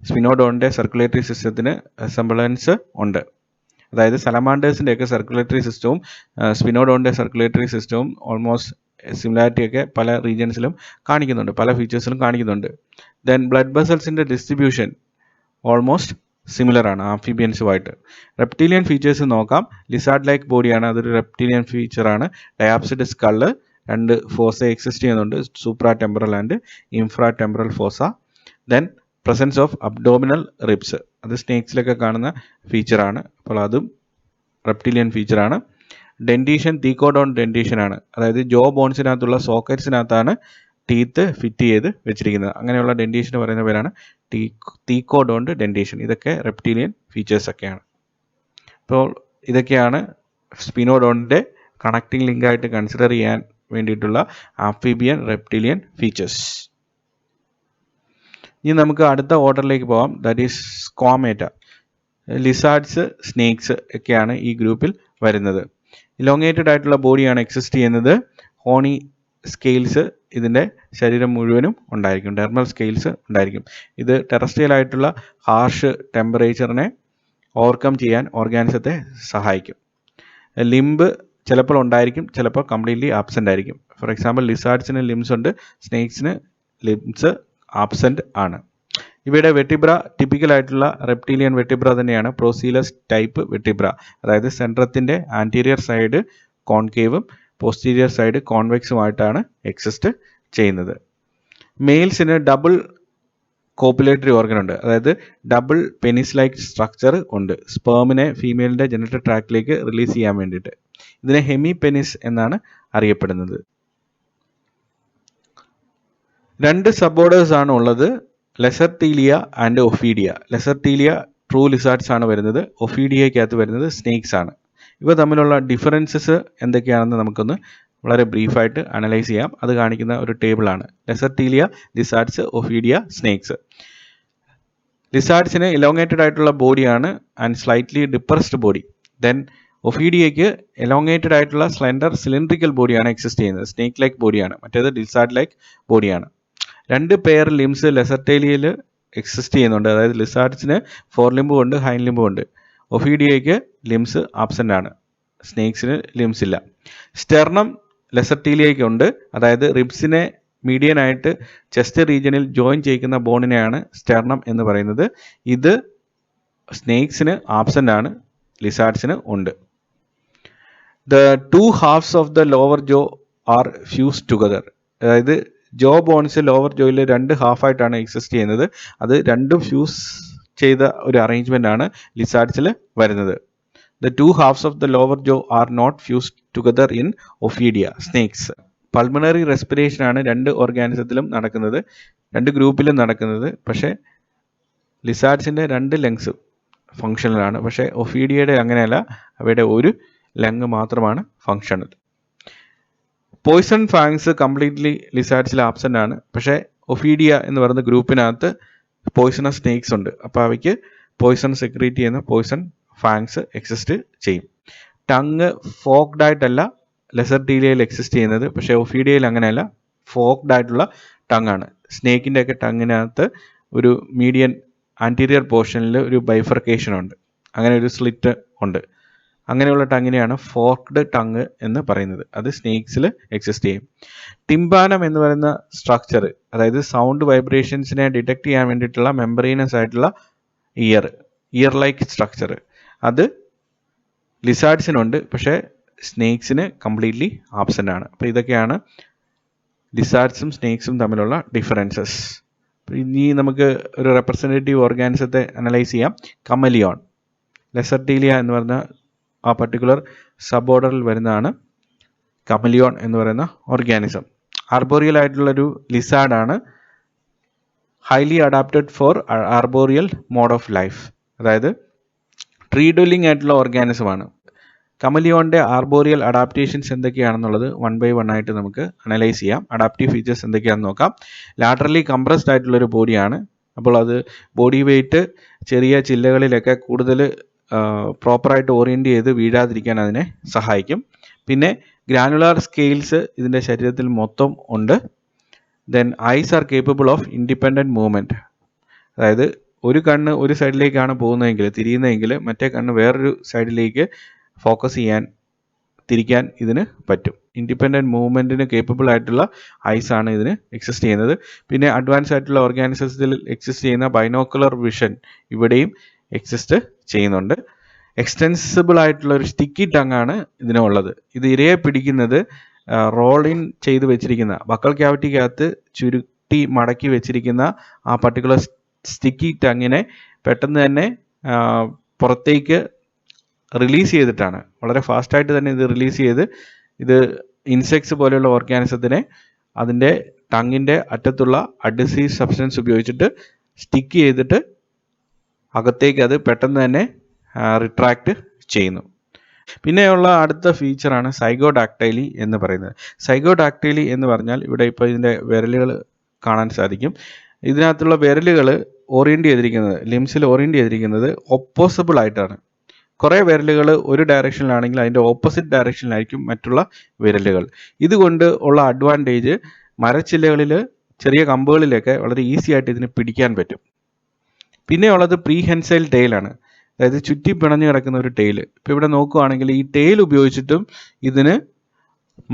സ്പിനോഡോണിൻ്റെ സർക്കുലേറ്ററി സിസ്റ്റത്തിന് റെസംബ്ലൻസ് ഉണ്ട്. അതായത് സലമാൻഡേഴ്സിൻ്റെ ഒക്കെ സർക്കുലേറ്ററി സിസ്റ്റവും സ്പിനോഡോണിൻ്റെ സർക്കുലേറ്ററി സിസ്റ്റവും ഓൾമോസ്റ്റ് സിമിലാരിറ്റി ഒക്കെ പല റീജിയൻസിലും കാണിക്കുന്നുണ്ട്, പല ഫീച്ചേഴ്സിലും കാണിക്കുന്നുണ്ട്. ദെൻ ബ്ലഡ് വെസൽസിൻ്റെ ഡിസ്ട്രിബ്യൂഷൻ ഓൾമോസ്റ്റ് സിമിലർ ആണ് ആംഫിബിയൻസുമായിട്ട്. റെപ്റ്റീലിയൻ ഫീച്ചേഴ്സ് നോക്കാം. ലിസാർഡ് ലൈക്ക് ബോഡിയാണ്, അതൊരു റെപ്റ്റീലിയൻ ഫീച്ചറാണ്. ഡയാപ്സിഡ് സ്കള്ള്, 2 ഫോസ എക്സിസ്റ്റ് ചെയ്യുന്നുണ്ട്, supra temporal and infra temporal fossa. Then presence of abdominal ribs, അത് സ്നേക്സിലൊക്കെ കാണുന്ന ഫീച്ചറാണ്, അപ്പോൾ അതും റെപ്റ്റീലിയൻ ഫീച്ചറാണ്. ഡെൻറ്റീഷൻ തീക്കോഡോൺ ഡെൻറ്റീഷൻ ആണ്, അതായത് ജോ ബോൺസിനകത്തുള്ള സോക്കറ്റ്സിനകത്താണ് ടീത്ത് ഫിറ്റ് ചെയ്ത് വെച്ചിരിക്കുന്നത്. അങ്ങനെയുള്ള ഡെൻറ്റീഷന് പറയുന്ന പേരാണ് തീക്കോഡോണ്ട് ഡെൻറ്റേഷൻ. ഇതൊക്കെ റെപ്റ്റീലിയൻ ഫീച്ചേഴ്സ് ഒക്കെയാണ്. അപ്പോൾ ഇതൊക്കെയാണ് സ്പിനോഡോണിൻ്റെ കണക്റ്റിംഗ് ലിങ്കായിട്ട് കൺസിഡർ ചെയ്യാൻ വേണ്ടിയിട്ടുള്ള ആംഫിബിയൻ റെപ്റ്റീലിയൻ ഫീച്ചേഴ്സ്. ഇനി നമുക്ക് അടുത്ത ഓർഡറിലേക്ക് പോകാം, ദാറ്റ് ഈസ് സ്ക്വാമേറ്റ. ലിസാർഡ്സ്, സ്നേക്സ് ഒക്കെയാണ് ഈ ഗ്രൂപ്പിൽ വരുന്നത്. ഇലോങ്ങേറ്റഡ് ആയിട്ടുള്ള ബോഡിയാണ് എക്സിസ്റ്റ് ചെയ്യുന്നത്. ഹോണി സ്കെയിൽസ് ഇതിൻ്റെ ശരീരം മുഴുവനും ഉണ്ടായിരിക്കും, ഡെർമൽ സ്കെയിൽസ് ഉണ്ടായിരിക്കും. ഇത് ടെറസ്ട്രിയൽ ആയിട്ടുള്ള ഹാർഷ് ടെമ്പറേച്ചറിനെ ഓവർകം ചെയ്യാൻ ഓർഗാനിസത്തെ സഹായിക്കും. ലിംബ് ചിലപ്പോൾ ഉണ്ടായിരിക്കും, ചിലപ്പോൾ കംപ്ലീറ്റ്ലി ആബ്സെൻ്റ് ആയിരിക്കും. ഫോർ എക്സാമ്പിൾ ലിസാർഡ്സിന് ലിംസ് ഉണ്ട്, സ്നേക്സിന് ലിംസ് ആബ്സെൻ്റ് ആണ്. ഇവയുടെ വെട്ടിബ്ര ടിപ്പിക്കൽ ആയിട്ടുള്ള റെപ്റ്റീലിയൻ വെട്ടിബ്ര തന്നെയാണ്, പ്രോസീലസ് ടൈപ്പ് വെട്ടിബ്ര. അതായത് സെൻട്രത്തിൻ്റെ ആൻറ്റീരിയർ സൈഡ് കോൺകേവും പോസ്റ്റീരിയർ സൈഡ് കോൺവെക്സുമായിട്ടാണ് എക്സിസ്റ്റ് ചെയ്യുന്നത്. മെയിൽസിന് ഡബിൾ കോപ്പുലേറ്ററി ഓർഗൻ ഉണ്ട്, അതായത് ഡബിൾ പെനിസ് ലൈക്ക് സ്ട്രക്ചർ ഉണ്ട്, സ്പേമിനെ ഫീമെയിലിൻ്റെ ജെനിറ്റൽ ട്രാക്റ്റിലേക്ക് റിലീസ് ചെയ്യാൻ വേണ്ടിയിട്ട്. ഇതിനെ ഹെമി പെനിസ് എന്നാണ് അറിയപ്പെടുന്നത്. 2 സബ് ഓർഡേഴ്സ് ആണ് ഉള്ളത്, ലെസർട്ടീലിയ ആൻഡ് ഒഫീഡിയ. ലെസർട്ടീലിയ ട്രൂ ലിസാർഡ്സ് ആണ് വരുന്നത്, ഒഫീഡിയയ്ക്കകത്ത് വരുന്നത് സ്നേക്സ് ആണ്. ഇവ തമ്മിലുള്ള ഡിഫറൻസസ് എന്തൊക്കെയാണെന്ന് നമുക്കൊന്ന് വളരെ ബ്രീഫായിട്ട് അനലൈസ് ചെയ്യാം. അത് കാണിക്കുന്ന ഒരു ടേബിളാണ്. Lacertilia, lizards, Ophidia, snakes. ലിസാർഡ്സിന് ഇലോങ്ങേറ്റഡ് ആയിട്ടുള്ള ബോഡിയാണ് and slightly depressed body. Then ഒഫീഡിയയ്ക്ക് എലോങ്ങേറ്റഡ് ആയിട്ടുള്ള സ്ലെൻഡർ സിലിണ്ട്രിക്കൽ ബോഡിയാണ് എക്സിസ്റ്റ് ചെയ്യുന്നത്, സ്നേക്ക് ലൈക്ക് ബോഡിയാണ്. മറ്റേത് ലിസാർഡ് ലൈക്ക് ബോഡിയാണ്. 2 പെയർ ലിംസ് ലെസർട്ടേലിയയിൽ എക്സിസ്റ്റ് ചെയ്യുന്നുണ്ട്, അതായത് ലിസാർഡ്സിന് 4 ലിംബും ഉണ്ട്, ഹൈൻ ലിംബും ഉണ്ട്. ഒഫീഡിയയ്ക്ക് ലിംസ് ആബ്സെൻ്റ് ആണ്, സ്നേക്സിന് ലിംസ് ഇല്ല. സ്റ്റെർണം ലെസർട്ടീലിയയ്ക്ക് ഉണ്ട്, അതായത് റിബ്സിനെ മീഡിയനായിട്ട് ചെസ്റ്റ് റീജിയനിൽ ജോയിൻ ചെയ്യിക്കുന്ന ബോണിനെയാണ് സ്റ്റെർണം എന്ന് പറയുന്നത്. ഇത് സ്നേക്സിന് ആബ്സെൻ്റ് ആണ്, ലിസാർഡ്സിന് ഉണ്ട്. The 2 halves of the lower jaw are fuse together. അതായത് ജോ ബോൺസ് ലോവർ ജോയിൽ 2 ഹാഫായിട്ടാണ് എക്സിസ്റ്റ് ചെയ്യുന്നത്. അത് രണ്ടും ഫ്യൂസ് ചെയ്ത ഒരു അറേഞ്ച്മെൻ്റ് ആണ് ലിസാർഡ്സിൽ വരുന്നത്. The 2 halves of the lower jaw are not fused together in Ophidia, snakes. Pulmonary respiration ആണ് 2 ഓർഗാനിസത്തിലും നടക്കുന്നത്, 2 ഗ്രൂപ്പിലും നടക്കുന്നത്. പക്ഷേ ലിസാർഡ്സിൻ്റെ 2 ലങ്സ് ഫങ്ഷണലാണ്, പക്ഷേ ഒഫീഡിയയുടെ അങ്ങനെയല്ല, അവയുടെ ഒരു ലങ് മാത്രമാണ് ഫങ്ഷണൽ. പോയ്സൺ ഫാങ്സ് കംപ്ലീറ്റ്ലി ലിസാർഡ്സിൽ ആബ്സെൻ്റ് ആണ്, പക്ഷേ ഒഫീഡിയ എന്ന് പറയുന്ന ഗ്രൂപ്പിനകത്ത് പോയ്സണസ് സ്നേക്സ് ഉണ്ട്, അപ്പോൾ അവയ്ക്ക് പോയ്സൺ സെക്രീറ്റ് ചെയ്യുന്ന പോയ്സൺ ഫാങ്സ് എക്സിസ്റ്റ് ചെയ്യും. ടങ് ഫോക്ഡ് ആയിട്ടല്ല ലെസർട്ടീലിയയിൽ എക്സിസ്റ്റ് ചെയ്യുന്നത്, പക്ഷേ ഒഫീഡിയയിൽ അങ്ങനെയല്ല, ഫോക്ഡ് ആയിട്ടുള്ള ടങ് ആണ്. സ്നേക്കിൻ്റെ ഒക്കെ ടങ്ങിനകത്ത് ഒരു മീഡിയൻ ആൻറ്റീരിയർ പോർഷനിൽ ഒരു ബൈഫർക്കേഷൻ ഉണ്ട്, അങ്ങനെ ഒരു സ്ലിറ്റ് ഉണ്ട്. അങ്ങനെയുള്ള ടങ്ങിനെയാണ് ഫോക്ഡ് ടങ് എന്ന് പറയുന്നത്. അത് സ്നേക്സിൽ എക്സിസ്റ്റ് ചെയ്യും. ടിംബാനം എന്ന് പറയുന്ന സ്ട്രക്ചർ, അതായത് സൗണ്ട് വൈബ്രേഷൻസിനെ ഡിറ്റക്ട് ചെയ്യാൻ വേണ്ടിയിട്ടുള്ള മെമ്പറീനസ് ആയിട്ടുള്ള ഇയർ ലൈക്ക് സ്ട്രക്ചർ, അത് ലിസാർഡ്സിനുണ്ട്, പക്ഷേ സ്നേക്സിന് കംപ്ലീറ്റ്ലി ആബ്സെൻ്റ് ആണ്. അപ്പോൾ ഇതൊക്കെയാണ് ലിസാർഡ്സും സ്നേക്സും തമ്മിലുള്ള ഡിഫറൻസസ്. ഇനി നമുക്ക് ഒരു റെപ്രസെൻറ്റേറ്റീവ് ഓർഗാനിസത്തെ അനലൈസ് ചെയ്യാം. കമലിയോൺ. ലെസർട്ടീലിയ എന്ന് പറഞ്ഞ ആ പർട്ടിക്കുലർ സബ് ഓർഡറിൽ വരുന്നതാണ് കമലിയോൺ എന്ന് പറയുന്ന ഓർഗാനിസം. ആർബോറിയൽ ആയിട്ടുള്ളൊരു ലിസാർഡാണ്. Highly adapted for arboreal mode of life, അതായത് ട്രീ ഡ്വെല്ലിംഗ് ആയിട്ടുള്ള ഓർഗാനിസമാണ്. കമലിയോണിൻ്റെ ആർബോറിയൽ അഡാപ്റ്റേഷൻസ് എന്തൊക്കെയാണെന്നുള്ളത് 1 by 1 ആയിട്ട് നമുക്ക് അനലൈസ് ചെയ്യാം. അഡാപ്റ്റീവ് ഫീച്ചേഴ്സ് എന്തൊക്കെയാണെന്ന് നോക്കാം. ലാറ്ററലി കംപ്രസ്ഡ് ആയിട്ടുള്ളൊരു ബോഡിയാണ്. അപ്പോൾ അത് ബോഡി വെയ്റ്റ് ചെറിയ ചില്ലകളിലൊക്കെ കൂടുതൽ പ്രോപ്പറായിട്ട് ഓറിയൻറ്റ് ചെയ്ത് വീഴാതിരിക്കാൻ അതിനെ സഹായിക്കും. പിന്നെ ഗ്രാനുലാർ സ്കെയിൽസ് ഇതിൻ്റെ ശരീരത്തിൽ മൊത്തം ഉണ്ട്. Then ice R capable of independent movement, അതായത് ഒരു കണ്ണ് ഒരു സൈഡിലേക്കാണ് പോകുന്നതെങ്കിൽ തിരിയുന്നതെങ്കിൽ മറ്റേ കണ്ണ് വേറൊരു സൈഡിലേക്ക് ഫോക്കസ് തിരിക്കാൻ ഇതിന് പറ്റും. ഇൻഡിപെൻഡൻറ്റ് മൂവ്മെൻറ്റിന് കേപ്പബിൾ ആയിട്ടുള്ള ഐസ് ആണ് ഇതിന് എക്സിസ്റ്റ് ചെയ്യുന്നത്. പിന്നെ അഡ്വാൻസ് ആയിട്ടുള്ള ഓർഗാനിസത്തിൽ എക്സിസ്റ്റ് ചെയ്യുന്ന ബൈനോക്കുലർ വിഷൻ ഇവിടെയും എക്സിസ്റ്റ് ചെയ്യുന്നുണ്ട്. എക്സ്റ്റെൻസിബിൾ ആയിട്ടുള്ള ഒരു സ്റ്റിക്കി ടങ്ങാണ് ഇതിനുള്ളത്. ഇത് ഇരയെ പിടിക്കുന്നത് റോൾ ഇൻ ചെയ്ത് വെച്ചിരിക്കുന്ന ബക്കൽ ക്യാവിറ്റിക്കകത്ത് ചുരുട്ടി മടക്കി വെച്ചിരിക്കുന്ന ആ പർട്ടിക്കുലർ സ്റ്റിക്കി ടങ്ങിനെ പെട്ടെന്ന് തന്നെ പുറത്തേക്ക് റിലീസ് ചെയ്തിട്ടാണ്, വളരെ ഫാസ്റ്റായിട്ട് തന്നെ ഇത് റിലീസ് ചെയ്ത് ഇത് ഇൻസെക്ട്സ് പോലെയുള്ള ഓർഗാനിസത്തിനെ അതിൻ്റെ ടങ്ങിൻ്റെ അറ്റത്തുള്ള അഡ്ഹസീവ് സബ്സ്റ്റൻസ് ഉപയോഗിച്ചിട്ട് സ്റ്റിക്ക് ചെയ്തിട്ട് അകത്തേക്ക് അത് പെട്ടെന്ന് തന്നെ റിട്രാക്ട് ചെയ്യുന്നു. പിന്നെയുള്ള അടുത്ത ഫീച്ചറാണ് സൈഗോഡാക്ടൈലി എന്ന് പറയുന്നത്. സൈഗോഡാക്ടൈലി എന്ന് പറഞ്ഞാൽ ഇവിടെ ഇപ്പോൾ ഇതിൻ്റെ വിരലുകൾ കാണാൻ സാധിക്കും. ഇതിനകത്തുള്ള വിരലുകൾ ഓറിയൻറ്റ് ചെയ്തിരിക്കുന്നത്, ലിംസിൽ ഓറിയൻറ്റ് ചെയ്തിരിക്കുന്നത് ഒപ്പോസിബിൾ ആയിട്ടാണ്. കുറേ വിരലുകൾ ഒരു ഡയറക്ഷനിലാണെങ്കിൽ അതിൻ്റെ ഓപ്പോസിറ്റ് ഡയറക്ഷനിലായിരിക്കും മറ്റുള്ള വിരലുകൾ. ഇതുകൊണ്ട് ഉള്ള അഡ്വാൻറ്റേജ് മരച്ചില്ലകളിൽ ചെറിയ കമ്പുകളിലൊക്കെ വളരെ ഈസി ആയിട്ട് ഇതിന് പിടിക്കാൻ പറ്റും. പിന്നെയുള്ളത് പ്രീഹെൻസൈൽ ടെയിലാണ്, അതായത് ചുറ്റി പിണഞ്ഞു കിടക്കുന്ന ഒരു ടെയിൽ. ഇപ്പോൾ ഇവിടെ നോക്കുകയാണെങ്കിൽ ഈ ടെയിൽ ഉപയോഗിച്ചിട്ടും ഇതിന്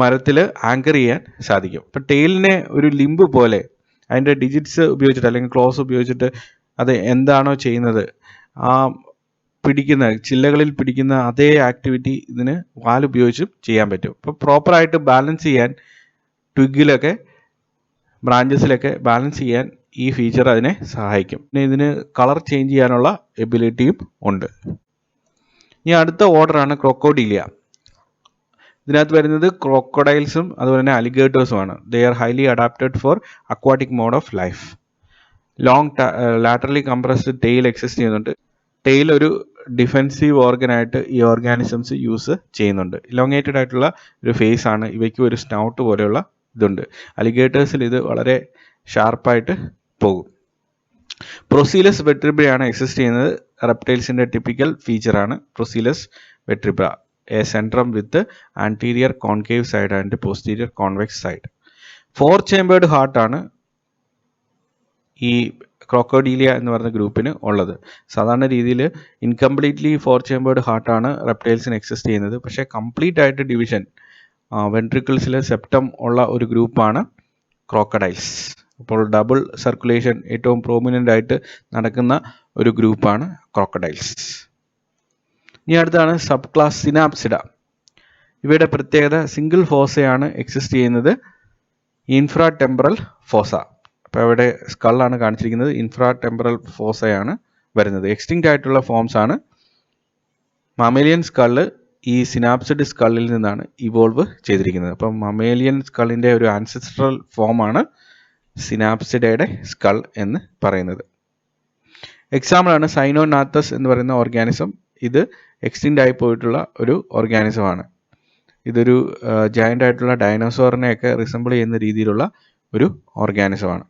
മരത്തിൽ ആങ്കർ ചെയ്യാൻ സാധിക്കും. ഇപ്പോൾ ടെയിലിനെ ഒരു ലിംബ് പോലെ അതിൻ്റെ ഡിജിറ്റ്സ് ഉപയോഗിച്ചിട്ട് അല്ലെങ്കിൽ ക്ലോസ് ഉപയോഗിച്ചിട്ട് അത് എന്താണോ ചെയ്യുന്നത് ആ പിടിക്കുന്ന ചില്ലകളിൽ പിടിക്കുന്ന അതേ ആക്ടിവിറ്റി ഇതിന് വാലുപയോഗിച്ചും ചെയ്യാൻ പറ്റും. ഇപ്പോൾ പ്രോപ്പറായിട്ട് ബാലൻസ് ചെയ്യാൻ ട്വിഗിലൊക്കെ ബ്രാഞ്ചസിലൊക്കെ ബാലൻസ് ചെയ്യാൻ ഈ ഫീച്ചർ അതിനെ സഹായിക്കും. പിന്നെ ഇതിന് കളർ ചേഞ്ച് ചെയ്യാനുള്ള എബിലിറ്റിയും ഉണ്ട്. ഇനി അടുത്ത ഓർഡറാണ് ക്രോക്കോഡീലിയ. ഇതിനകത്ത് വരുന്നത് ക്രോക്കോഡൈൽസും അതുപോലെ തന്നെ അലിഗേറ്റേഴ്സുമാണ്. They are highly adapted for aquatic mode of life. Long laterally compressed tail exist ചെയ്യുന്നുണ്ട്. ടെയിൽ ഒരു ഡിഫെൻസീവ് ഓർഗനായിട്ട് ഈ ഓർഗാനിസംസ് യൂസ് ചെയ്യുന്നുണ്ട്. ഇലോങ്ങേറ്റഡ് ആയിട്ടുള്ള ഒരു ഫേസ് ആണ്, ഇവയ്ക്കും ഒരു സ്നൗട്ട് പോലെയുള്ള ഇതുണ്ട്. അലിഗേറ്റേഴ്സിൽ ഇത് വളരെ ഷാർപ്പായിട്ട് പോകും. പ്രൊസീലസ് വെട്രിബ്രയാണ് എക്സിസ്റ്റ് ചെയ്യുന്നത്. റെപ്റ്റൈൽസിൻ്റെ ടിപ്പിക്കൽ ഫീച്ചറാണ് procoelous vertebra. A centrum with anterior concave side and posterior convex side. 4 chambered ഹാർട്ടാണ് ഈ ക്രോക്കോഡീലിയ എന്ന് പറയുന്ന ഗ്രൂപ്പിന് ഉള്ളത്. സാധാരണ രീതിയിൽ ഇൻകംപ്ലീറ്റ്ലി 4 ചേമ്പേർഡ് ഹാർട്ടാണ് റെപ്റ്റൈൽസിന് എക്സിസ്റ്റ് ചെയ്യുന്നത്. പക്ഷേ കംപ്ലീറ്റ് ആയിട്ട് ഡിവിഷൻ വെൻട്രിക്കിൾസിലെ സെപ്റ്റം ഉള്ള ഒരു ഗ്രൂപ്പാണ് ക്രോക്കഡൈൽസ്. അപ്പോൾ ഡബിൾ സർക്കുലേഷൻ ഏറ്റവും പ്രോമിനൻ്റ് ആയിട്ട് നടക്കുന്ന ഒരു ഗ്രൂപ്പാണ് ക്രോക്കഡൈൽസ്. ഇനി അടുത്താണ് സബ് ക്ലാസ് സിനാപ്സിഡ. ഇവയുടെ പ്രത്യേകത സിംഗിൾ ഫോസയാണ് എക്സിസ്റ്റ് ചെയ്യുന്നത്, ഇൻഫ്രാ ടെമ്പറൽ ഫോസ. അപ്പോൾ ഇവിടെ സ്കളാണ് കാണിച്ചിരിക്കുന്നത്, ഇൻഫ്രാ ടെമ്പറൽ ഫോസയാണ് വരുന്നത്. എക്സ്റ്റിങ്ക്റ്റ് ആയിട്ടുള്ള ഫോംസ് ആണ്. മമേലിയൻ സ്കള് ഈ സിനാപ്സിഡ് സ്കളിൽ നിന്നാണ് ഇവോൾവ് ചെയ്തിരിക്കുന്നത്. അപ്പം മമേലിയൻ സ്കളിൻ്റെ ഒരു ആൻസെസ്ട്രൽ ഫോമാണ് സിനാപ്സിഡയുടെ സ്കൾ എന്ന് പറയുന്നത്. എക്സാമ്പിളാണ് സൈനോനാത്തസ് എന്ന് പറയുന്ന ഓർഗാനിസം. ഇത് എക്സ്റ്റിൻറ്റ് ആയി പോയിട്ടുള്ള ഒരു ഓർഗാനിസമാണ്. ഇതൊരു ജയൻ്റ് ആയിട്ടുള്ള ഡൈനോസോറിനെയൊക്കെ റിസംബിൾ ചെയ്യുന്ന രീതിയിലുള്ള ഒരു ഓർഗാനിസമാണ്.